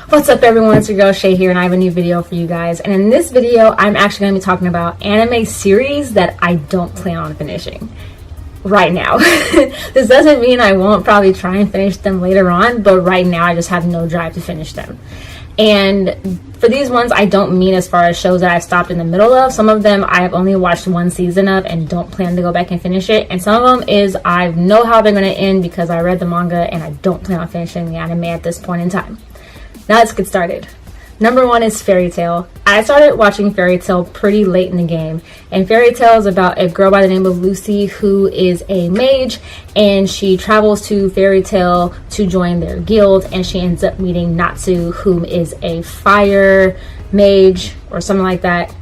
What's up everyone, it's your girl Shay here and I have a new video for you guys. And in this video, I'm actually going to be talking about anime series that I don't plan on finishing right now. This doesn't mean I won't probably try and finish them later on, but right now I just have no drive to finish them. And for these ones, I don't mean as far as shows that I've stopped in the middle of. Some of them I have only watched one season of and don't plan to go back and finish it. And some of them is I know how they're going to end because I read the manga and I don't plan on finishing the anime at this point in time. Now let's get started. Number one is Fairy Tail. I started watching Fairy Tail pretty late in the game. And Fairy Tail is about a girl by the name of Lucy who is a mage. And she travels to Fairy Tail to join their guild. And she ends up meeting Natsu, who is a fire mage or something like that.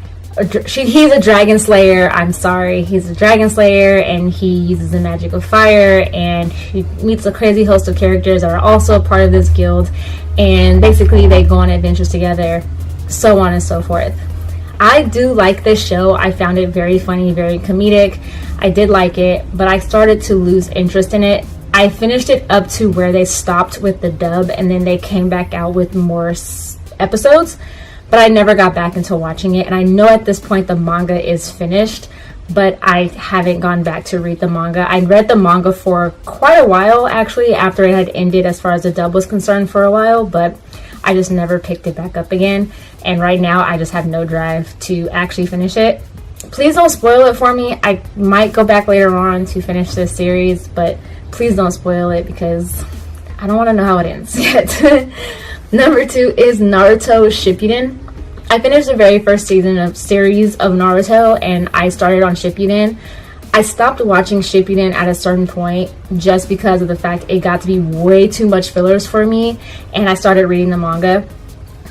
He's a dragon slayer. I'm sorry. He's a dragon slayer and he uses the magic of fire. And he meets a crazy host of characters that are also a part of this guild. And basically they go on adventures together, so on and so forth. I do like this show. I found it very funny, very comedic. I did like it, but I started to lose interest in it. I finished it up to where they stopped with the dub and then they came back out with more episodes, but I never got back into watching it. And I know at this point the manga is finished, but I haven't gone back to read the manga. I read the manga for quite a while actually after it had ended as far as the dub was concerned for a while, but I just never picked it back up again. And right now I just have no drive to actually finish it. Please don't spoil it for me. I might go back later on to finish this series, but please don't spoil it because I don't want to know how it ends yet. Number two is Naruto Shippuden. I finished the very first series of Naruto and I started on Shippuden. I stopped watching Shippuden at a certain point just because of the fact it got to be way too much fillers for me and I started reading the manga.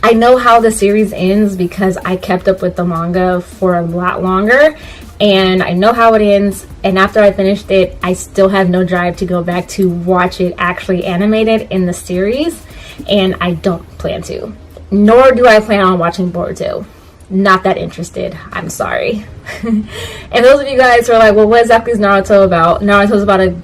I know how the series ends because I kept up with the manga for a lot longer and I know how it ends, and after I finished it, I still have no drive to go back to watch it actually animated in the series, and I don't plan to. Nor do I plan on watching Boruto. Not that interested. I'm sorry. And those of you guys who are like, well, what exactly is Naruto about? Naruto's about a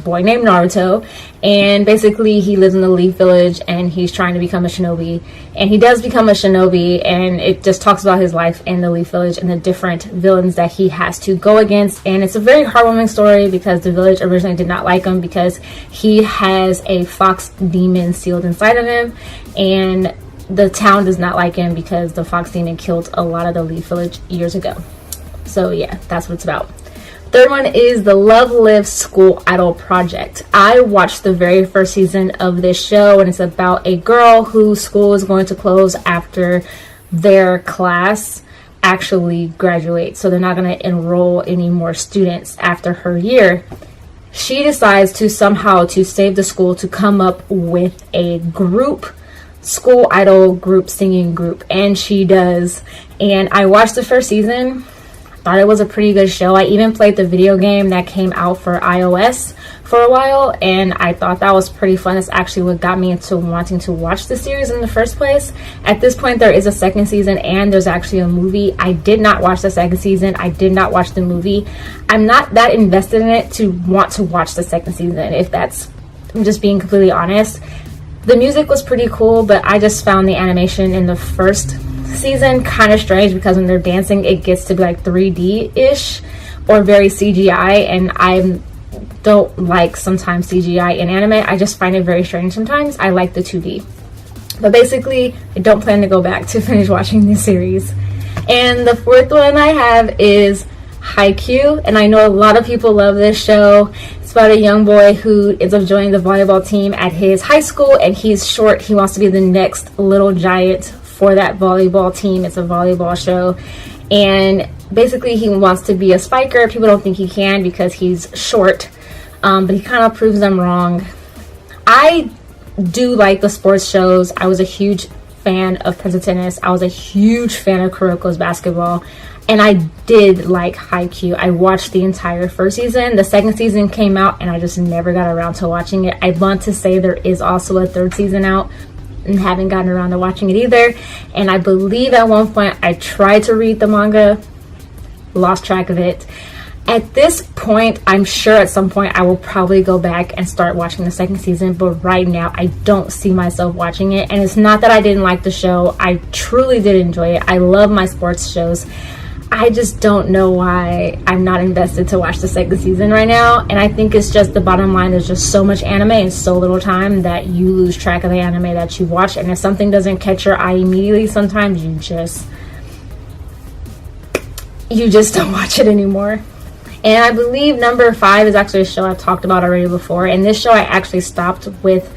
boy named Naruto. And basically he lives in the Leaf Village and he's trying to become a shinobi. And he does become a shinobi, and it just talks about his life in the Leaf Village and the different villains that he has to go against. And it's a very heartwarming story because the village originally did not like him because he has a fox demon sealed inside of him. And the town does not like him because the fox demon killed a lot of the Leaf Village years ago. So yeah, that's what it's about. Third one is the Love Live School Idol Project. I watched the very first season of this show and it's about a girl whose school is going to close after their class actually graduates. So they're not going to enroll any more students after her year. She decides to somehow to save the school to come up with a school idol group, singing group, and she does. And I watched the first season, thought it was a pretty good show. I even played the video game that came out for iOS for a while and I thought that was pretty fun. It's actually what got me into wanting to watch the series in the first place. At this point there is a second season and there's actually a movie. I did not watch the second season. I did not watch the movie. I'm not that invested in it to want to watch the second season, I'm just being completely honest. The music was pretty cool, but I just found the animation in the first season kind of strange because when they're dancing, it gets to be like 3D-ish or very CGI, and I don't like sometimes CGI in anime. I just find it very strange sometimes. I like the 2D. But basically, I don't plan to go back to finish watching this series. And the fourth one I have is Haikyuu, and I know a lot of people love this show. It's about a young boy who ends up joining the volleyball team at his high school, and he's short. He wants to be the next little giant for that volleyball team. It's a volleyball show, and basically he wants to be a spiker. People don't think he can because he's short, but he kind of proves them wrong. I do like the sports shows. I was a huge fan of Prince Tennis. I was a huge fan of Kuroko's basketball. And I did like Haikyuu. I watched the entire first season. The second season came out and I just never got around to watching it. I want to say there is also a third season out and haven't gotten around to watching it either. And I believe at one point I tried to read the manga, lost track of it. At this point, I'm sure at some point I will probably go back and start watching the second season, but right now I don't see myself watching it. And it's not that I didn't like the show. I truly did enjoy it. I love my sports shows. I just don't know why I'm not invested to watch the second season right now. And I think it's just the bottom line, there's just so much anime and so little time that you lose track of the anime that you watch. And if something doesn't catch your eye immediately, sometimes you just don't watch it anymore. And I believe number 5 is actually a show I've talked about already before. And this show I actually stopped with.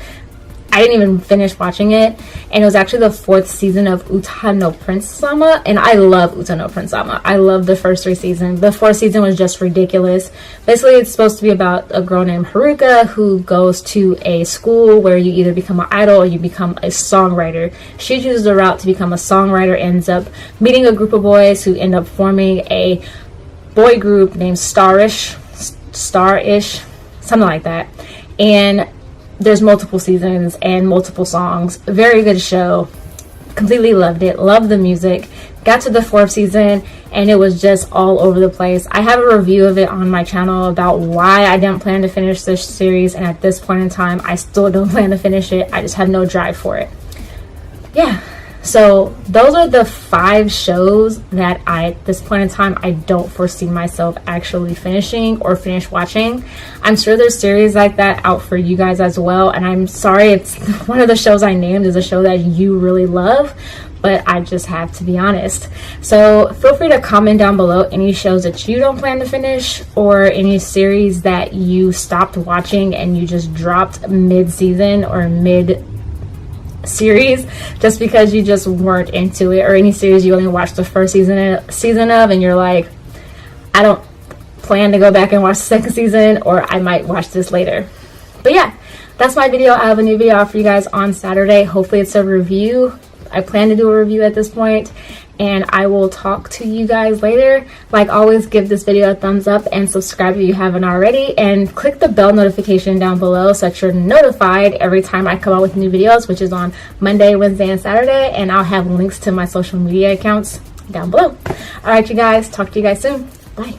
I didn't even finish watching it. And it was actually the 4th season of Uta no Princesama. And I love Uta no Princesama. I love the first 3 seasons. The 4th season was just ridiculous. Basically, it's supposed to be about a girl named Haruka who goes to a school where you either become an idol or you become a songwriter. She chooses the route to become a songwriter, ends up meeting a group of boys who end up forming a boy group named Starish, something like that. And there's multiple seasons and multiple songs. Very good show. Completely loved it. Loved the music. Got to the 4th season and it was just all over the place. I have a review of it on my channel about why I didn't plan to finish this series, and at this point in time I still don't plan to finish it. I just have no drive for it. Yeah. So those are the 5 shows that at this point in time, I don't foresee myself actually finishing or finish watching. I'm sure there's series like that out for you guys as well. And I'm sorry, it's one of the shows I named is a show that you really love, but I just have to be honest. So feel free to comment down below any shows that you don't plan to finish or any series that you stopped watching and you just dropped mid-season or mid-series just because you just weren't into it, or any series you only watched the first season of and you're like, I don't plan to go back and watch the second season, or I might watch this later. But yeah, that's my video. I have a new video out for you guys on Saturday. Hopefully it's a review. I plan to do a review at this point, and I will talk to you guys later. Like always, give this video a thumbs up and subscribe if you haven't already, and click the bell notification down below so that you're notified every time I come out with new videos, which is on Monday, Wednesday, and Saturday. And I'll have links to my social media accounts down below. All right, you guys, talk to you guys soon. Bye.